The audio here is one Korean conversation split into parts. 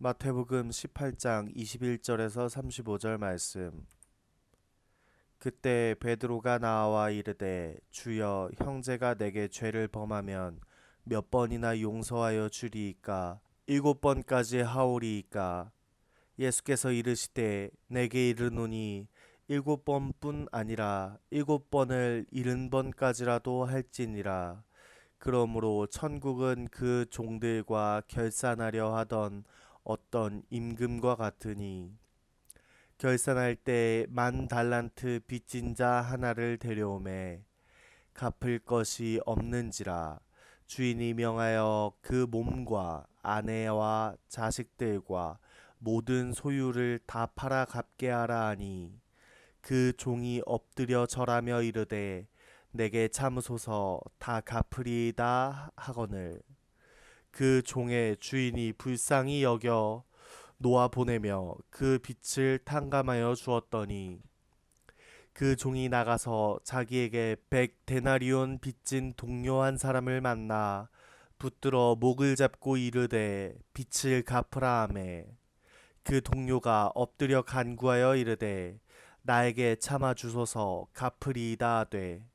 마태복음 18장 21절에서 35절 말씀. 그때 베드로가 나와 이르되 주여 형제가 내게 죄를 범하면 몇 번이나 용서하여 주리이까? 7번까지 하오리이까? 예수께서 이르시되 내게 이르노니 7번뿐 아니라 7번을 70번까지라도 할지니라. 그러므로 천국은 그 종들과 결산하려 하던 어떤 임금과 같으니 결산할 때 10,000달란트 빚진 자 하나를 데려오매 갚을 것이 없는지라. 주인이 명하여 그 몸과 아내와 자식들과 모든 소유를 다 팔아 갚게 하라 하니 그 종이 엎드려 절하며 이르되 내게 참으소서 다 갚으리이다 하거늘 그 종의 주인이 불쌍히 여겨 놓아 보내며 그 빚을 탕감하여 주었더니 그 종이 나가서 자기에게 100데나리온 빚진 동료 한 사람을 만나 붙들어 목을 잡고 이르되 빚을 갚으라 하매 그 동료가 엎드려 간구하여 이르되 나에게 참아 주소서 갚으리이다 하되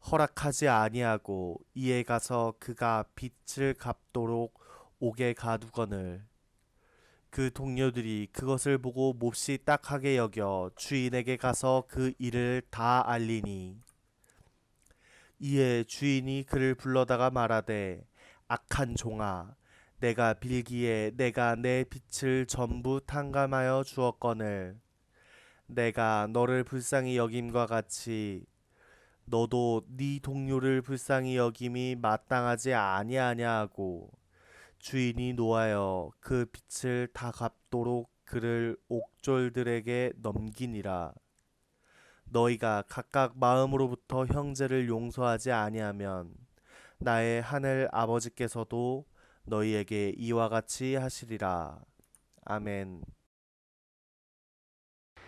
허락하지 아니하고 이에 가서 그가 빚을 갚도록 옥에 가두거늘 그 동료들이 그것을 보고 몹시 딱하게 여겨 주인에게 가서 그 일을 다 알리니 이에 주인이 그를 불러다가 말하되 악한 종아 내가 빌기에 내가 내 빚을 전부 탕감하여 주었거늘 내가 너를 불쌍히 여김과 같이 너도 네 동료를 불쌍히 여김이 마땅하지 아니하냐 하고 주인이 노하여 그 빚을 다 갚도록 그를 옥졸들에게 넘기니라. 너희가 각각 마음으로부터 형제를 용서하지 아니하면 나의 하늘 아버지께서도 너희에게 이와 같이 하시리라. 아멘.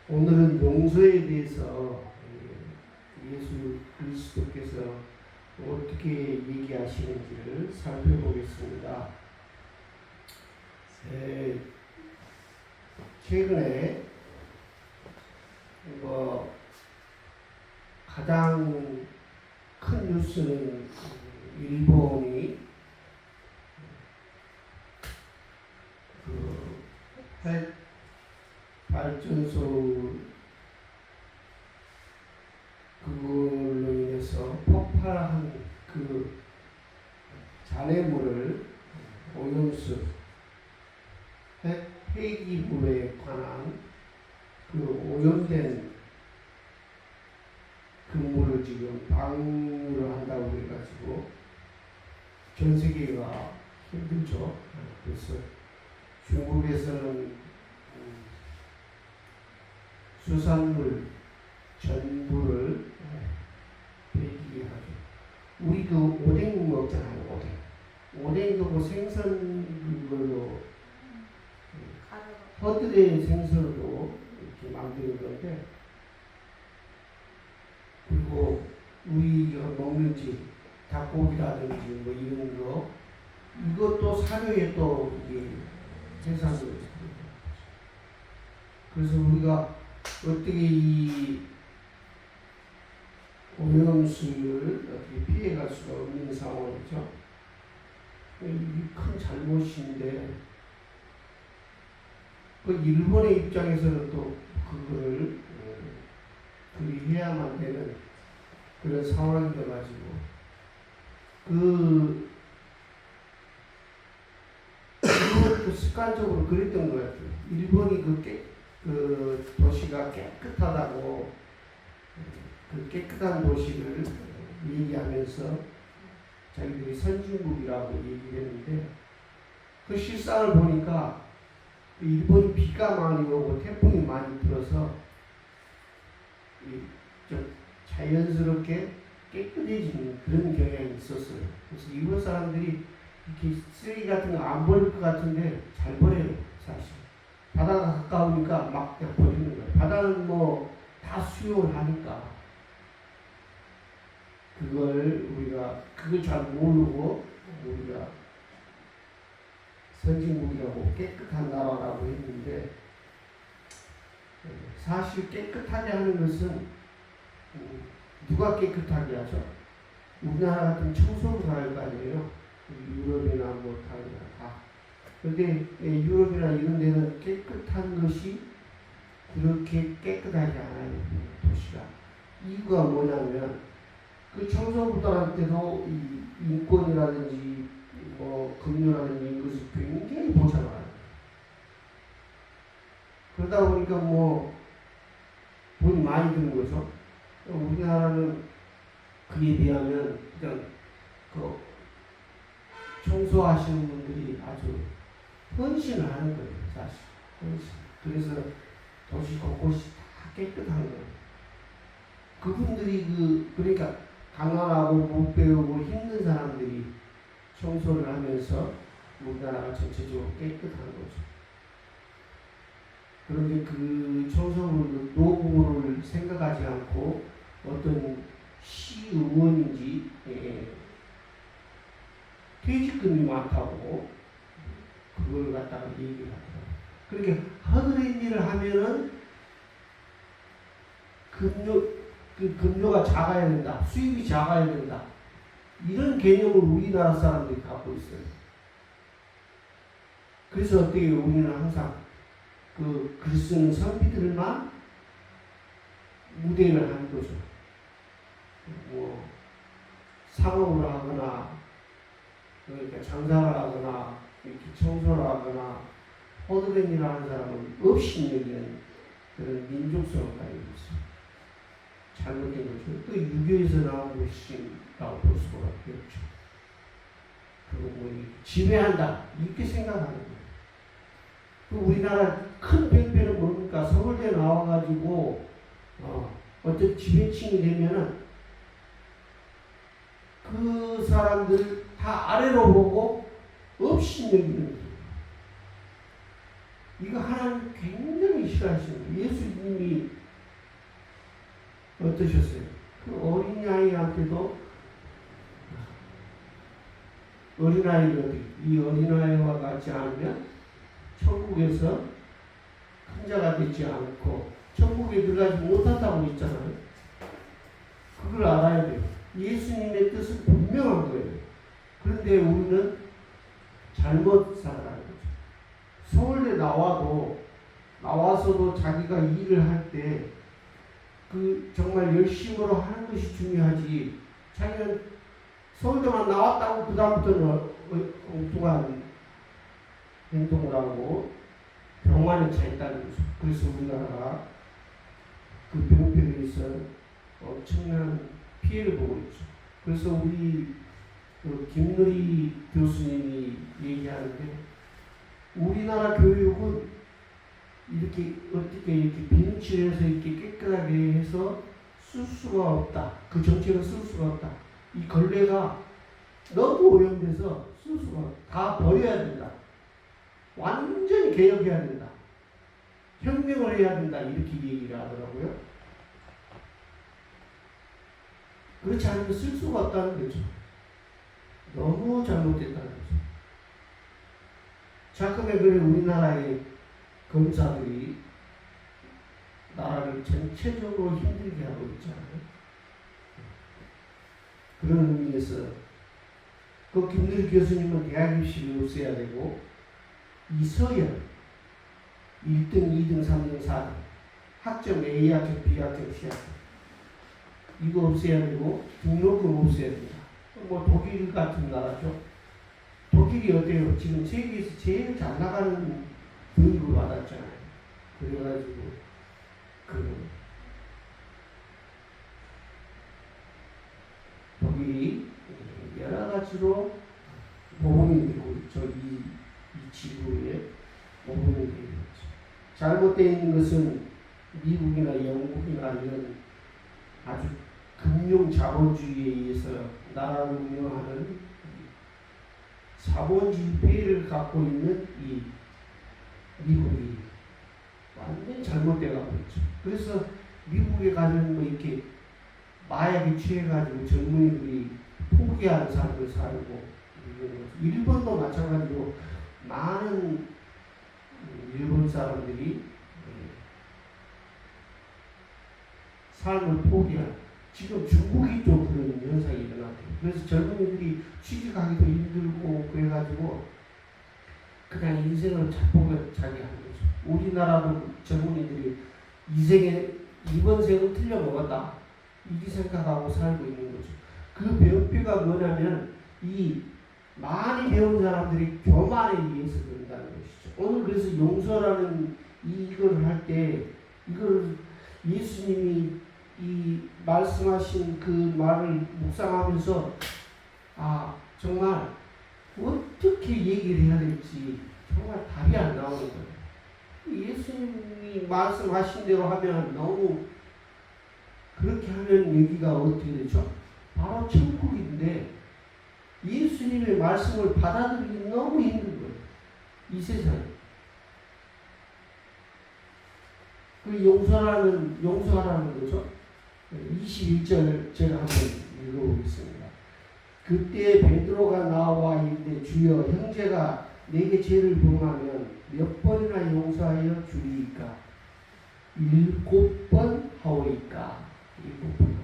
오늘은 용서에 대해서 예수 그리스도께서 어떻게 얘기하시는지를 살펴보겠습니다. 최근에 가장 큰 뉴스는 일본이 핵 발전소 그걸로 인해서 폭발한 그 잔해물을 오염수 핵 폐기물에 관한 그 오염된 그 물을 지금 방류를 한다고 해가지고 전 세계가 힘들죠. 그래서 중국에서는 수산물 전부를 폐기하죠. 우리 그 오뎅 먹잖아요. 오뎅도 그 생선 그걸로 허드레 생선으로 이렇게 만드는 건데, 그리고 우리가 먹는 집 닭고기라든지 뭐 이런 거 이것도 사료에 또 이게 생산을 그래서 우리가 어떻게 이 오염수를 어떻게 피해갈 수가 없는 상황이죠. 이게 큰 잘못인데 그 일본의 입장에서는 또 그걸 해야만 되는 그런 상황이 돼가지고 일본도 습관적으로 그랬던 것 같아요. 일본이 그 도시가 깨끗하다고 그 깨끗한 도시를 얘기하면서 자기들이 선진국이라고 얘기했는데 그 실상을 보니까 일본이 비가 많이 오고 태풍이 많이 불어서 자연스럽게 깨끗해지는 그런 경향이 있었어요. 그래서 일본 사람들이 이렇게 쓰레기 같은 거 안 버릴 것 같은데 잘 버려요, 사실. 바다가 가까우니까 막 그냥 버리는 거예요. 바다는 뭐 다 수용을 하니까. 그걸 잘 모르고 우리가 선진국이라고 깨끗한 나라라고 했는데 사실 깨끗하게 하는 것은 누가 깨끗하게 하죠? 우리나라 같은 청소부가 할 거 아니에요. 유럽이나 뭐 다. 그런데 유럽이나 이런 데는 깨끗한 것이 그렇게 깨끗하지 않아요. 도시가. 이유가 뭐냐면 그 청소부들한테도 이 인권이라든지 뭐 금융라든지 이런 것을 굉장히 보장을 해요. 그러다 보니까 뭐 돈이 많이 드는 거죠. 우리나라는 그에 비하면 그냥 그 청소하시는 분들이 아주 헌신을 하는 거예요, 사실. 헌신. 그래서 도시 곳곳이 다 깨끗한 거예요. 그분들이 그러니까 가난하고 못 배우고 힘든 사람들이 청소를 하면서 우리나라가 전체적으로 깨끗한 거죠. 그런데 그 청소부를 노후를 생각하지 않고 어떤 시의원인지 퇴직금이 많다고 그걸 갖다가 얘기를 하더라고요. 그러니까 허드렛 일을 하면은 급료가 작아야 된다. 수입이 작아야 된다. 이런 개념을 우리나라 사람들이 갖고 있어요. 그래서 어떻게 우리는 항상 글 쓰는 선비들만 무대를 하는 거죠. 뭐 상업을 하거나 그러니까 장사를 하거나 이렇게 청소를 하거나 허드렛 일을 하는 사람은 없이 여기는 그런 민족성을 가지고 있어요. 잘못된 거죠. 또 유교에서 나온 것이라고 볼 수가 없죠. 그리고 뭐 지배한다 이렇게 생각하는 거예요. 또 우리나라 큰 병폐는 뭡니까? 서울대 나와가지고 어떤 지배층이 되면은 그 사람들 다 아래로 보고 없이 여기는 거예요. 이거 하나님 굉장히 싫어하시는 거예요. 예수님이 어떠셨어요? 그 어린아이한테도 어린아이를 이 어린아이와 같지 않으면 천국에서 큰 자가 되지 않고 천국에 들어가지 못한다고 있잖아요. 그걸 알아야 돼요. 예수님의 뜻은 분명한 거예요. 그런데 우리는 잘못 살아가는 거죠. 서울대 나와서도 자기가 일을 할 때 정말 열심으로 하는 것이 중요하지. 자기는 서울대만 나왔다고 그다음부터는 엉뚱한 행동을 하고 병만에 차 있다는 거죠. 그래서 우리나라가 그 병폐에서 엄청난 피해를 보고 있죠. 그래서 우리 김누리 교수님이 얘기하는데 우리나라 교육은 이렇게 어떻게 이렇게 비누칠해서 이렇게 깨끗하게 해서 쓸 수가 없다. 그 정책을 쓸 수가 없다. 이 걸레가 너무 오염돼서 쓸 수가 다 버려야 된다. 완전히 개혁해야 된다. 혁명을 해야 된다. 이렇게 얘기를 하더라고요. 그렇지 않으면 쓸 수가 없다는 거죠. 너무 잘못됐다는 거죠. 자, 그러면 그래 우리나라의 검사들이 나라를 전체적으로 힘들게 하고 있잖아요. 그런 의미에서 그 김누리 교수님은 대학 입시를 없애야 되고 이서열 1등, 2등, 3등, 4등 학점 A학점, B학점, C학점 이거 없애야 되고 등록금 없애야 된다. 뭐 독일 같은 나라죠. 독일이 어때요? 지금 세계에서 제일 잘 나가는 교육을 받았잖아요. 그래가지고 독일이 여러 가지로 모범이 되고 있죠. 이 지구에 모범이 되고 있죠. 잘못되어 있는 것은 미국이나 영국이나 이런 아주 금융 자본주의에 의해서 나라를 운영하는 자본주의 폐해를 갖고 있는 이 미국이 완전 잘못되어 가고 있죠. 그래서 미국에 가면 뭐 이렇게 마약에 취해가지고 젊은이들이 포기하는 삶을 살고 일본도 마찬가지로 많은 일본 사람들이 삶을 포기한, 지금 중국이 좀 그런 현상이 일어났대요. 그래서 젊은이들이 취직하기도 힘들고 그래가지고 그냥 인생을 자포자기 하는 거죠. 우리나라도 젊은이들이 이번 생은 틀려먹었다 이렇게 생각하고 살고 있는 거죠. 그 병폐가 뭐냐면 이 많이 배운 사람들이 교만에 의해서 그런다는 것이죠. 오늘 그래서 용서라는 이걸 할 때 이걸 예수님이 이 말씀하신 그 말을 묵상하면서 정말 어떻게 얘기를 해야 될지 정말 답이 안 나오는 거예요. 예수님이 말씀하신 대로 하면 너무 그렇게 하면 얘기가 어떻게 되죠? 바로 천국인데 예수님의 말씀을 받아들이기 너무 힘든 거예요. 이 세상에. 그 용서하라는 거죠. 21절 제가 한번 읽어보겠습니다. 그때 베드로가 나와 이르되 주여 형제가 내게 죄를 범하면 몇 번이나 용서하여 주리이까? 7번 하오이까? 7번.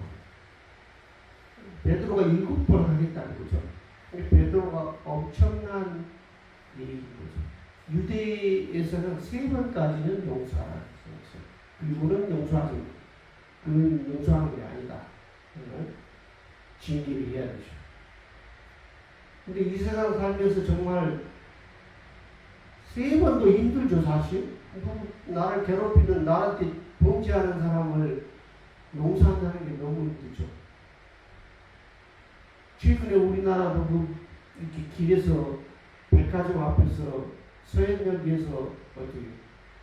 베드로가 7번 하겠다는 거죠. 베드로가 엄청난 일인 거죠. 유대에서는 3번까지는 용서하라는 거죠. 그리고는 그건 용서하는 게 아니다. 징계를 해야 되죠. 근데 이 세상 살면서 정말 3번도 힘들죠, 사실. 나를 괴롭히는, 나한테 범죄하는 사람을 용서한다는 게 너무 힘들죠. 최근에 우리나라도 이렇게 길에서 백화점 앞에서 서현역에서 어떻게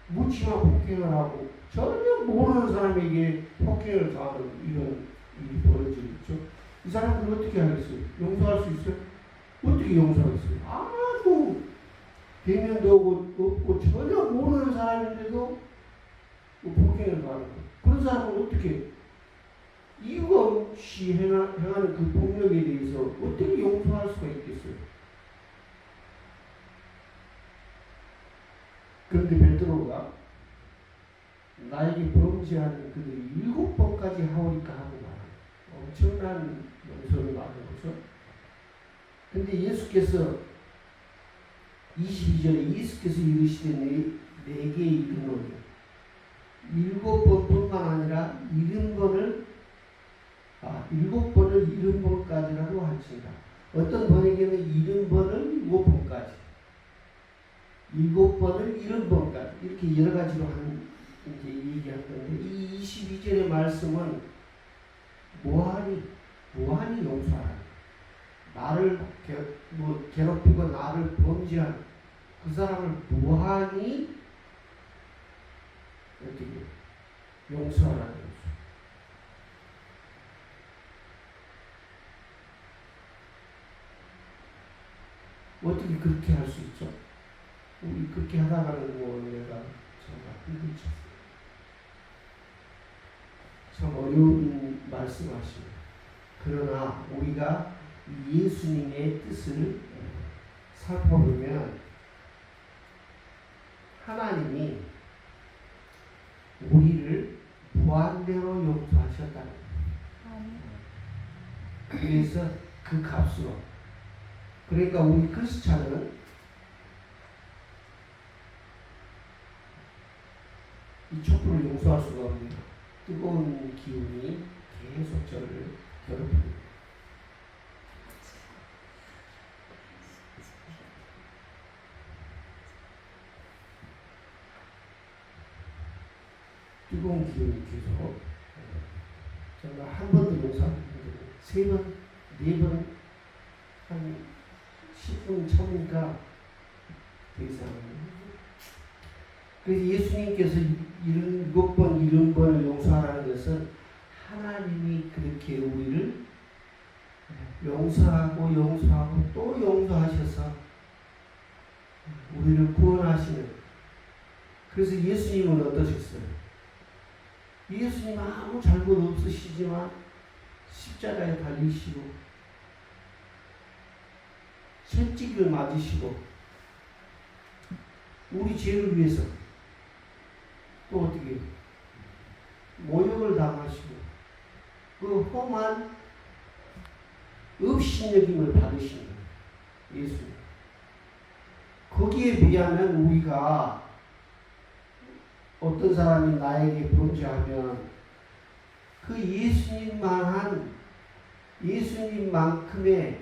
묻지마 폭행을 하고 전혀 모르는 사람에게 폭행을 가하는 이런 일이 벌어지고 있죠. 이 사람들 어떻게 하겠어요? 용서할 수 있어요? 어떻게 용서하겠어요? 아무 대면도 없고 전혀 모르는 사람인데도 폭행을 가하는 거예요. 그런 사람은 어떻게 이유가 없이 행하는 그 폭력에 대해서 어떻게 용서할 수가 있겠어요? 그런데 베드로가 나에게 범죄하는 그들이 7번까지 하오리까 하고 말하는 엄청난 용서를 말하는 거죠. 근데 예수께서 22절에 예수께서 이르시되 내게 이르노니 7번뿐만 아니라 70번을 70번까지라도 할지니라. 어떤 번에게는 70번을 7번까지, 7번을 70번까지 이렇게 여러 가지로 이제 얘기한 건데 이 22절의 말씀은 무한히 용서하라. 나를 괴롭히고 나를 범죄한 그 사람을 무한히 어떻게 용서하라는 거죠. 어떻게 그렇게 할 수 있죠? 우리 그렇게 하다가는 내가 정말 힘들죠. 참 어려운 말씀하십니다. 그러나 우리가 예수님의 뜻을 살펴보면 하나님이 우리를 무한대로 용서하셨다는 거예요. 그래서 그 값으로, 그러니까 우리 크리스찬은 이 촛불을 용서할 수가 없는 뜨거운 기운이 계속 저를 괴롭힙니다. 뜨거운 기운이 계속 정말 한 번도 용서하지 못하고 3번, 4번 한 10분 참으니까 더 이상. 그래서 예수님께서 7번, 70번을 용서하라는 것은 하나님이 그렇게 우리를 용서하고 또 용서하셔서 우리를 구원하시는. 그래서 예수님은 어떠셨어요? 예수님 아무 잘못 없으시지만 십자가에 달리시고 채찍을 맞으시고 우리 죄를 위해서 또 어떻게 모욕을 당하시고 그 험한 업신여김을 받으신 거예요. 예수님. 거기에 비하면 우리가 어떤 사람이 나에게 범죄하면 그 예수님만큼의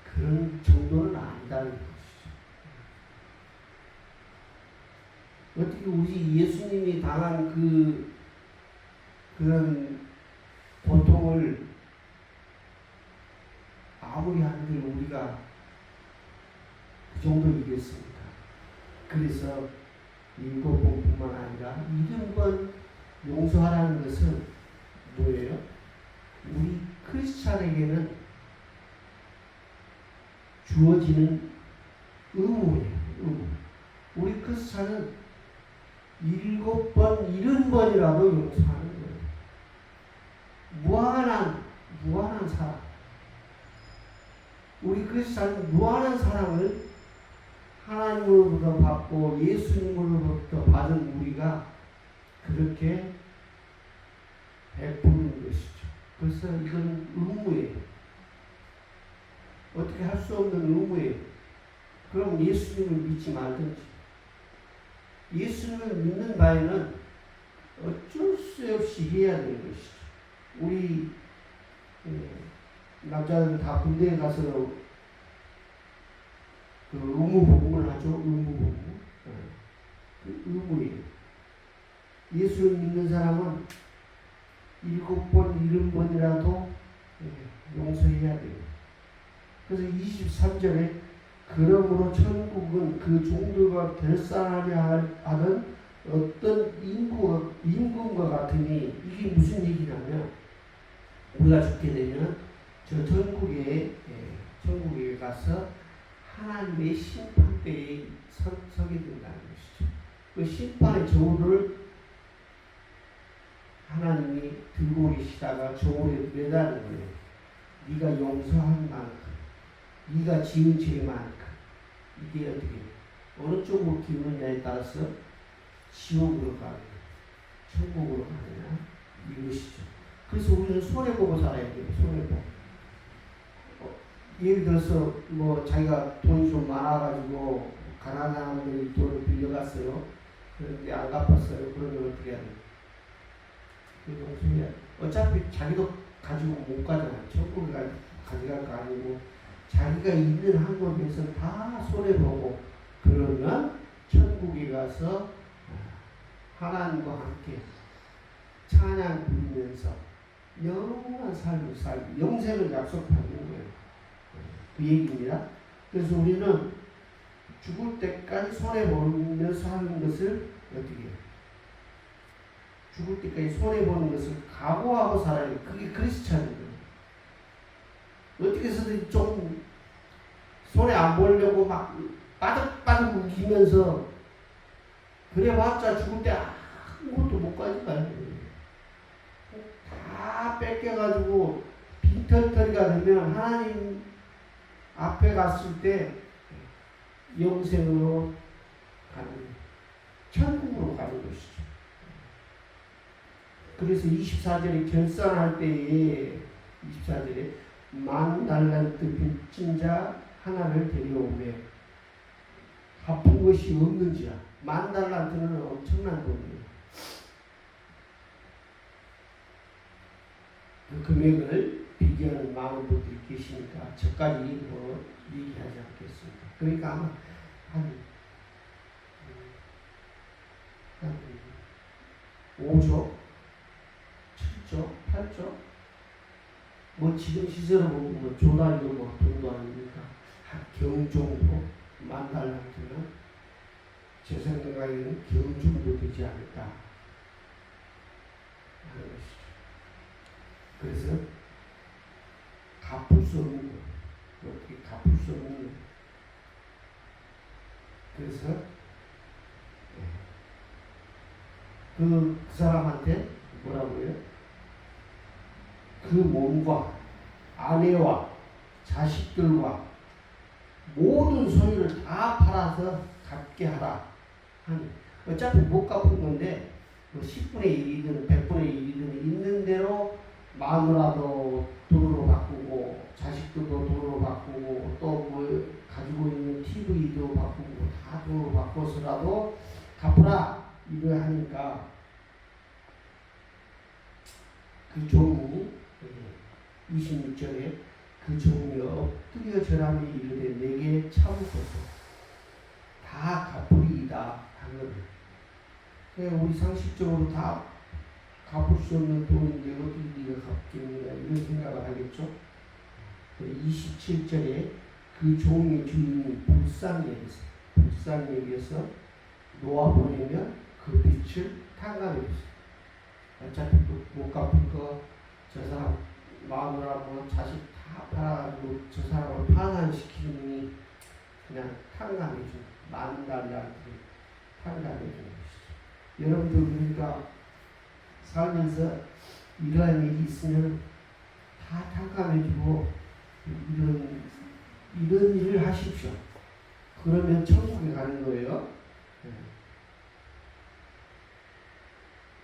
그런 정도는 아니다는 것이죠. 어떻게 우리 예수님이 당한 그런 고통을 아무리 한들 우리가 그 정도이겠습니까? 그래서 7번뿐만 아니라 70번 용서하라는 것은 뭐예요? 우리 크리스찬에게는 주어지는 의무예요. 의무. 우리 크리스찬은 7번, 70번이라도 용서하는 거예요. 무한한 사랑. 우리 크리스찬은 무한한 사랑을 하나님으로부터 받고 예수님으로부터 받은 우리가 그렇게 베푸는 것이죠. 그래서 이건 의무예요. 어떻게 할 수 없는 의무예요. 그럼 예수님을 믿지 말든지. 예수님을 믿는 바에는 어쩔 수 없이 해야 되는 것이죠. 우리 남자들 다 군대에 가서 그 의무복무를 하죠. 의무복무. 그 의무예요. 예수를 믿는 사람은 7번, 70번이라도 용서해야 돼요. 그래서 23절에 그러므로 천국은 그 종들과 결산하려 하는 어떤 임금과 같으니 이게 무슨 얘기냐면 우리가 죽게 되면 저 천국에 가서 하나님의 심판대에 서게 된다는 것이죠. 그 심판의 저울을 하나님이 들고 계시다가 저울에 매다는 거예요. 네가 용서한 만큼, 네가 지은 죄만큼 이게 어떻게 어느 쪽으로 기우느냐에 따라서 지옥으로 가느냐, 천국으로 가느냐 이것이죠. 그래서 우리는 손해보고 살아야 돼요. 손해보고. 예를 들어서 뭐 자기가 돈이 좀 많아가지고 가난한 사람들이 돈을 빌려갔어요. 그런데 안 갚았어요. 그러면 어떻게 해야 돼요? 용서해야. 어차피 자기도 가지고 못 가잖아요. 천국에 가져갈 거 아니고 자기가 있는 한국에서 다 손해보고 그러면 천국에 가서 하나님과 함께 찬양 부르면서 영원한 삶을 살고 영생을 약속받는 거예요. 그 얘기입니다. 그래서 우리는 죽을 때까지 손해보면서 하는 것을 어떻게 해요? 죽을 때까지 손해보는 것을 각오하고 살아야 돼요. 그게 크리스찬이에요. 어떻게 해서든 좀 손해 안 보려고 막 빠득빠득 웃기면서 그래봤자 죽을 때 아무것도 못 가져가요. 다 뺏겨가지고 빈털터리가 되면 하나님 앞에 갔을 때 영생으로 가는 천국으로 가는 것이죠. 그래서 24절에 결산할 때에 24절에 10,000달란트 빚진 자 하나를 데려오매 갚은 것이 없는지라. 10,000달란트는 엄청난 돈이에요. 그 금액을 비교하는 많은 분들이 계시니까 저까지 뭐 얘기하지 않겠습니다. 그러니까 아마 한 5조, 7조, 8조 뭐 지금 시세로 보면 뭐 조단위도 뭐 돈도 아닙니까? 한 경정도 10,000달란트는 제 생각에는 경정도 되지 않을까 하는 것이죠. 그래서 갚을 수 없는 거, 어떻게 갚을 수 없는 거. 그래서 그 사람한테 뭐라고 해요? 그 몸과 아내와 자식들과 모든 소유를 다 팔아서 갚게 하라. 하니 어차피 못 갚은 건데 뭐 10분의 1이든 100분의 1이든 있는 대로 마누라도 돈으로 바꾸고 자식도 돈으로 바꾸고 또 뭐 가지고 있는 TV도 바꾸고 다 돈으로 바꿔서라도 갚으라 이거 하니까 그 종이 26절에 그 종이 엎드려 절하며 이르되 내게 참으소서 다 갚으리이다 한 거예요. 우리 상식적으로 다 갚을 수 없는 돈인데 어떻게 네가 갚겠느냐 이런 생각을 하겠죠. 27절에 그 종의 주인이 불쌍히 여겨서 놓아보내면 그 빛을 탕감해 줬어요. 어차피 못 갚을 거 저 사람 마누라 뭐 자식 다 팔아가지고 저 사람을 파산시키니 그냥 탕감해 준 만달러한테 탕감해 주는 것이죠. 여러분들 그러니까 살면서 이러한 일이 있으면 다 탕감해주고 이런 일을 하십시오. 그러면 천국에 가는 거예요.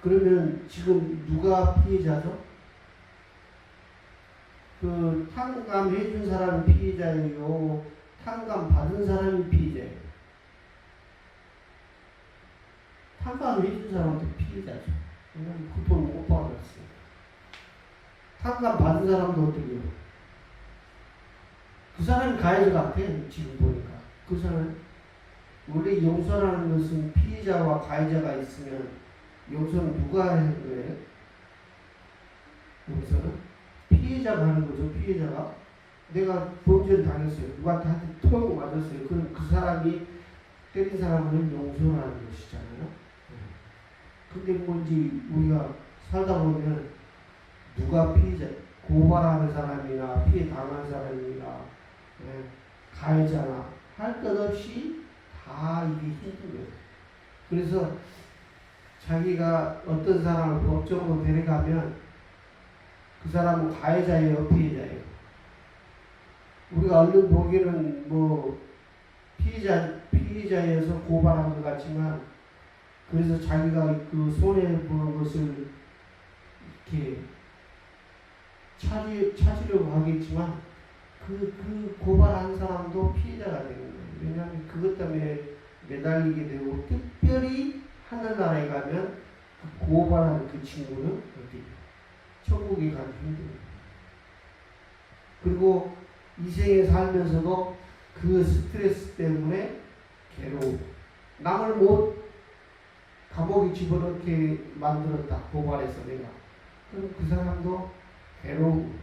그러면 지금 누가 피해자죠? 그 탕감해준 사람이 피해자예요. 탕감 받은 사람이 피해자예요. 탕감해준 사람한테 피해자죠. 왜냐면 그 돈 못 받았어요. 탕감 받은 사람도 어떻게 해요? 그 사람이 가해자 같아. 지금 보니까 그 사람 원래 용서라는 것은 피해자와 가해자가 있으면 용서는 누가 하는 거예요? 용서는 피해자가 하는 거죠. 피해자가 내가 범죄를 당했어요. 누구한테 통 맞았어요. 그럼 그 사람이 때린 사람을 용서하는 것이잖아요. 근데 뭔지 우리가 살다 보면 누가 피해자, 고발하는 사람이나 피해 당한 사람이나 가해자나 할 것 없이 다 이게 힘든 거예요. 그래서 자기가 어떤 사람을 법정으로 데려가면 그 사람은 가해자예요, 피해자예요. 우리가 얼른 보기에는 뭐 피해자여서 고발한 것 같지만 그래서 자기가 그 손해 보는 것을 이렇게 찾으려고 하겠지만 그 고발한 사람도 피해자가 되는 거예요. 왜냐하면 그것 때문에 매달리게 되고 특별히 하늘나라에 가면 그 고발한 그 친구는 어디 천국에 가기 힘들어요. 그리고 이 생에 살면서도 그 스트레스 때문에 괴로워. 남을 못 감옥에 집어넣게 만들었다. 고발해서 내가. 그럼 그 사람도 괴로워.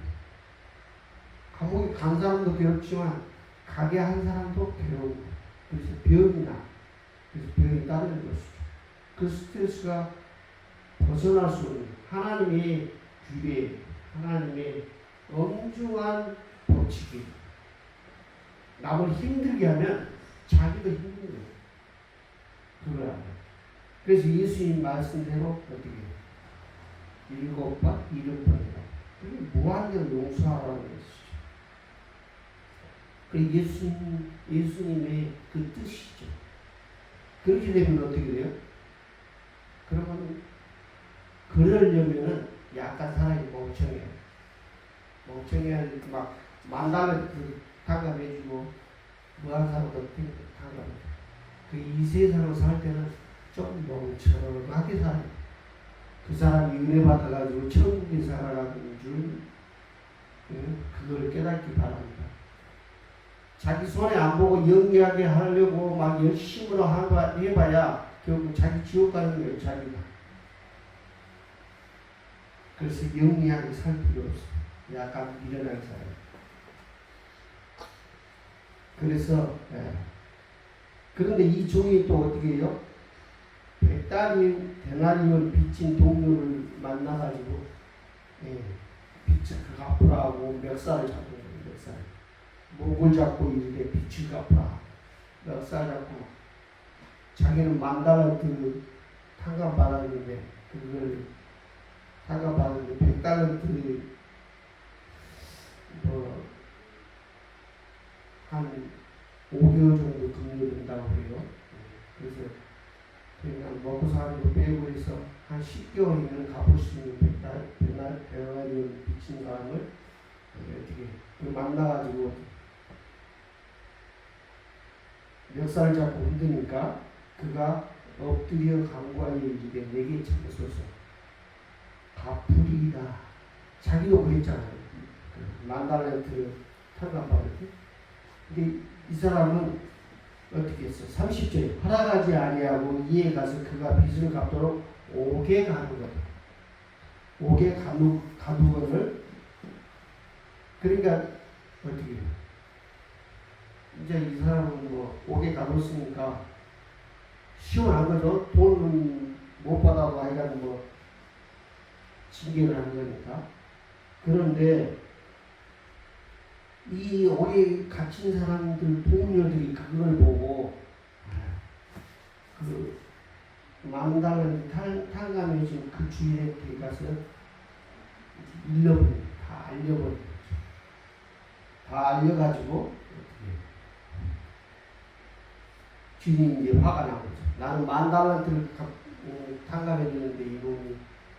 감옥에 간 사람도 괴롭지만 가게 한 사람도 괴로워. 그래서 병이 나. 그래서 병이 따르는 것이죠. 그 스트레스가 벗어날 수 없는 하나님의 규례, 하나님의 엄중한 법칙이 남을 힘들게 하면 자기도 힘든 거예요. 그걸 알아요. 그래서 예수님 말씀대로 어떻게 해요? 7번, 70번이라. 그게 무한대로 용서하라는 것이죠. 그 예수님의 그 뜻이죠. 그렇게 되면 어떻게 돼요? 그러면 그러려면은 약간 사람이 멍청해요. 멍청해야 막 만나면 탕감해주고 뭐하는 사람도 탕감해주고 그 이 세상을 살 때는 좀 멍청하게 살아요. 그 사람이 은혜 받아가지고 천국에 살아가는 줄 그걸 깨닫기 바랍니다. 자기 손에 안 보고 영리하게 하려고 막 열심으로 해봐야 결국 자기 지옥 가는 거예요. 자기가. 그래서 영리하게 살 필요 없어요. 약간 미련하게 살아요. 그래서 그런데 이 종이 또 어떻게 해요? 100데나리온 빚진 동료를 만나가지고 빚을 갚으라고 멱살을 잡는 거예요. 멱살. 목을 잡고 이렇게 빚을 갚으라. 멱살 잡고 자기는 $10,000 탕감 받았는데 그걸 탕감 받았는데 $100 한 5개월 정도 금리된다고 해요. 그래서 그냥 먹고 사는 거 빼고 해서 한 10개월이면 갚을 수 있는 배나리온 미친 사람을 어떻게 만나가지고 멱살 잡고 흔드니까 그가 엎드려 간구하여 이르되 내게 참소서 갚으리이다. 자기도 그랬잖아요. 만달란트 탕감받을 때. 근데 이 사람은 어떻게 했어? 30절에 허락하지 아니하고 이에 가서 그가 빚을 갚도록 옥에 가는 거다. 옥에 가두건을 그러니까 어떻게 해요? 이제 이 사람은 뭐 옥에 가뒀으니까 시원한 거죠. 돈은 못 받아도 하여간 뭐 징계를 한 거니까. 그런데 이 옥에 갇힌 사람들 동료들이 그걸 보고 그 만달란트 탕감해준 그 주인한테 가서 일러버린 다 알려버린 거죠. 다 알려가지고 주인이 이제 화가 난 거죠. 나는 만달란트를 탕감해주는데 이놈이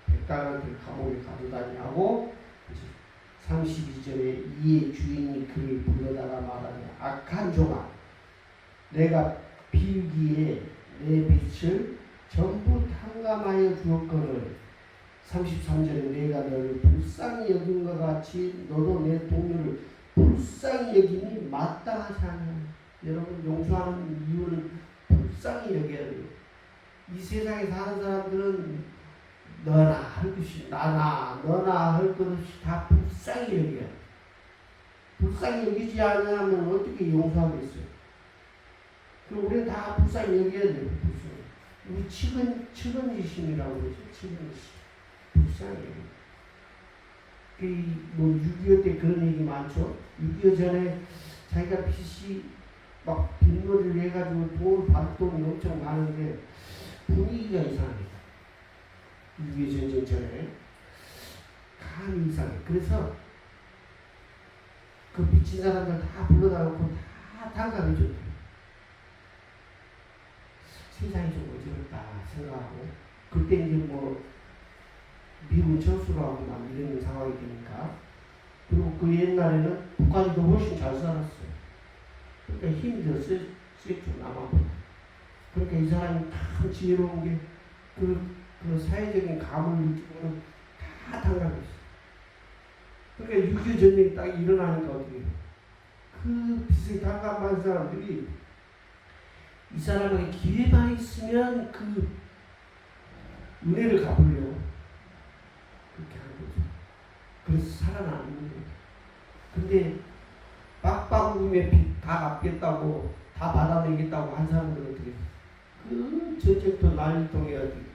100달란트를 감옥에 가두다니 하고 32절에 이에 주인이 그를 불러다가 말하되 악한 종아 내가 빌기에 내 빚을 전부 탕감하여 주었거늘 33절에 내가 너를 불쌍히 여긴 것 같이 너도 내 동료를 불쌍히 여기니 마땅하지 않아. 여러분 용서하는 이유는 불쌍히 여겨야 돼요. 이 세상에 사는 사람들은 너나 할 것이 나나 너나 할 것 없이 다 불쌍히 여겨요. 불쌍히 여기지 않으면 어떻게 용서하겠어요? 그럼 우리는 다 불쌍히 여겨야 돼요. 우리 측은지심이라고 그러죠. 측은지심. 불쌍히 여겨. 뭐6.25 때 그런 얘기 많죠. 6.25 전에 자기가 빚이 막 빚머리를 해가지고 돈을 받을 돈이 엄청 많은데 분위기가 이상해요. 6.25 전쟁 전에 감이 이상해. 그래서 그 빚진 사람들 다 불러다 놓고 다 탕감해줬대요. 세상이 좀 어지럽다 생각하고 그때 이제 뭐 미군 철수를 하고 막 이런 상황이 되니까 그리고 그 옛날에는 북한이 더 훨씬 잘 살았어요. 그러니까 힘이 더 셌죠 남한보다. 그러니까 이 사람이 참 지혜로운 게 그 사회적인 감을 느끼고는 다 탕감했어요. 그러니까 6.25 전쟁이 딱 일어나니까 어떻게 해요? 그 빚을 탕감한 사람들이 이 사람에게 기회만 있으면 그 은혜를 갚으려고 그렇게 하는 거죠. 그래서 살아나는 거예요. 근데 빡빡우에 빚 다 갚겠다고 다 받아내겠다고 한 사람들은 어떻게 해요? 그 전쟁터 난리통에 어떻게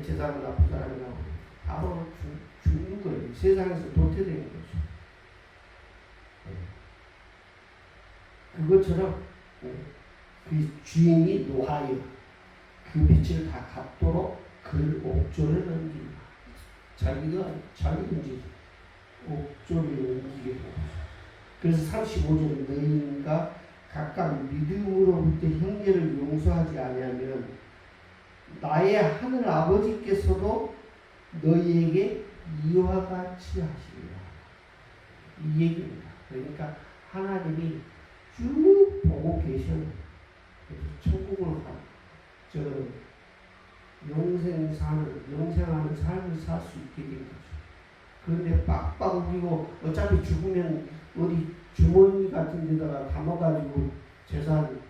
저 사람 나쁜 사람이라고 바로 죽는 거예요. 세상에서 도태되는 거죠. 그것처럼 그 주인이 노하여 그 빚을 다 갚도록 그를 옥졸에 넘긴다. 자기가 자기든지 옥졸에 넘기게 되는 거죠. 그래서 35절에 너희가 각각 믿음으로부터 형제를 용서하지 아니하면 나의 하늘 아버지께서도 너희에게 이와 같이 하시리라. 이 얘기입니다. 그러니까 하나님이 쭉 보고 계셔요. 천국을 영생하는 삶을 살 수 있게 된 거죠. 그런데 빡빡 우기고 어차피 죽으면 어디 주머니 같은 데다가 담아가지고 재산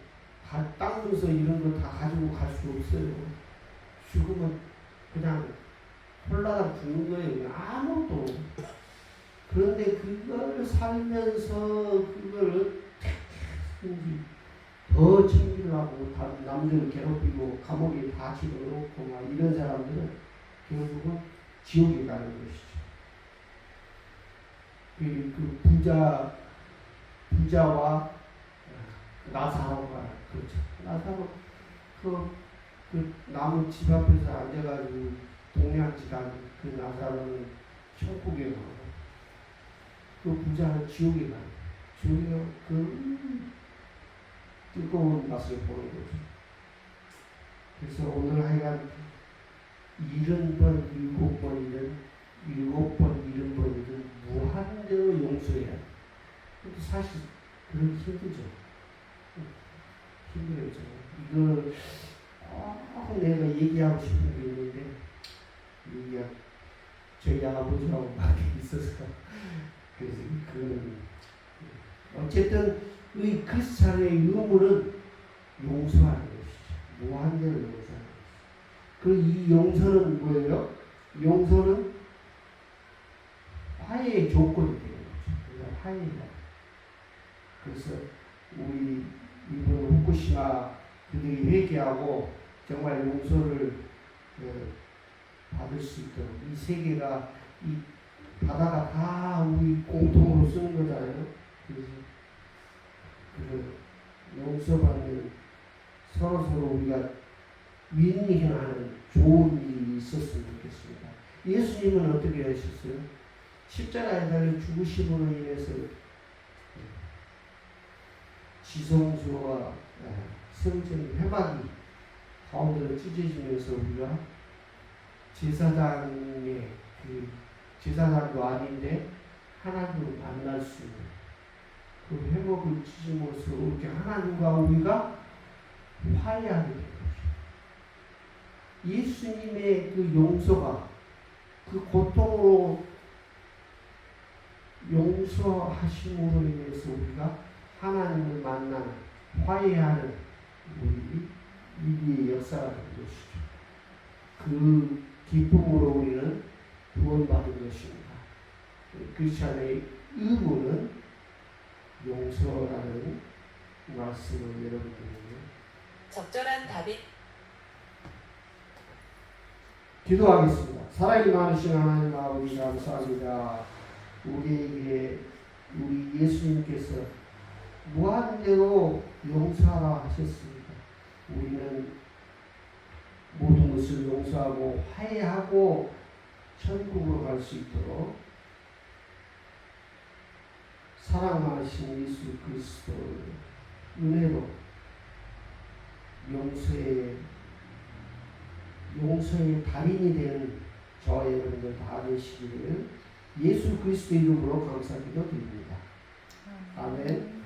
땅 문서 이런 거 다 가지고 갈 수 없어요. 죽으면 그냥 홀라당 죽는 거예요. 아무것도. 그런데 그걸 살면서 그걸 더 챙기려고 남들을 괴롭히고 감옥에 다 집어넣고 막 이런 사람들은 결국은 지옥에 가는 것이죠. 그 부자와 나사로가 그렇죠. 나사로 그 나무 집 앞에서 앉아가지고 동양지간 그 나사로는 천국에 가고 그 부자는 지옥에 가고 지옥에 그 뜨거운 맛을 보는 거죠. 그래서 오늘 하여간 70번, 7번이든 7번, 70번이든 무한대로 용서해야 돼. 근데 사실 그러기 힘들죠. 힘들어요. 이걸 꼭 내가 얘기하고 싶은 게 있는데 얘기가 저희 아버지하고 밖에 있어서 그래서 그거는 어쨌든 이 크리스찬의 의무는 용서하는 것이죠. 무한대로 용서하는 것이죠. 그리고 이 용서는 뭐예요? 용서는 화해의 조건이 되는 거죠. 그래서 화해가. 그래서 우리 이번 후쿠시마 그들이 회개하고 정말 용서를 받을 수 있도록 이 세계가 이 바다가 다 우리 공통으로 쓰는 거잖아요. 그래서 그 용서받는 서로 우리가 윈윈하는 좋은 일이 있었으면 좋겠습니다. 예수님은 어떻게 하셨어요? 십자가에 달려 죽으심으로 인해서 지성소와 성전 회막이 가운데로 찢어지면서 우리가 제사장의 그 제사장도 아닌데 하나님을 만날 수 있는 그 회복을 찢음으로써 이렇게 하나님과 우리가 화해하게 된 거죠. 예수님의 그 용서가 그 고통으로 용서하심으로 인해서 우리가 하나님을 만나는 화해하는 우리 이비의 역사가 된 것이죠. 그 기쁨으로 우리는 구원받은 것입니다. 크리스찬의 의무는 용서라는 말씀을 여러분들에게 적절한 답이 기도하겠습니다. 사랑이 많으신 하나님 아버지 감사합니다. 우리에게 우리 예수님께서 무한대로 용서하라 하셨습니다. 우리는 모든 것을 용서하고 화해하고 천국으로 갈 수 있도록 사랑 많으신 예수 그리스도의 은혜로 용서의 달인이 되는 저와 여러분들 다 되시기를 예수 그리스도 이름으로 감사기도 드립니다. 아멘.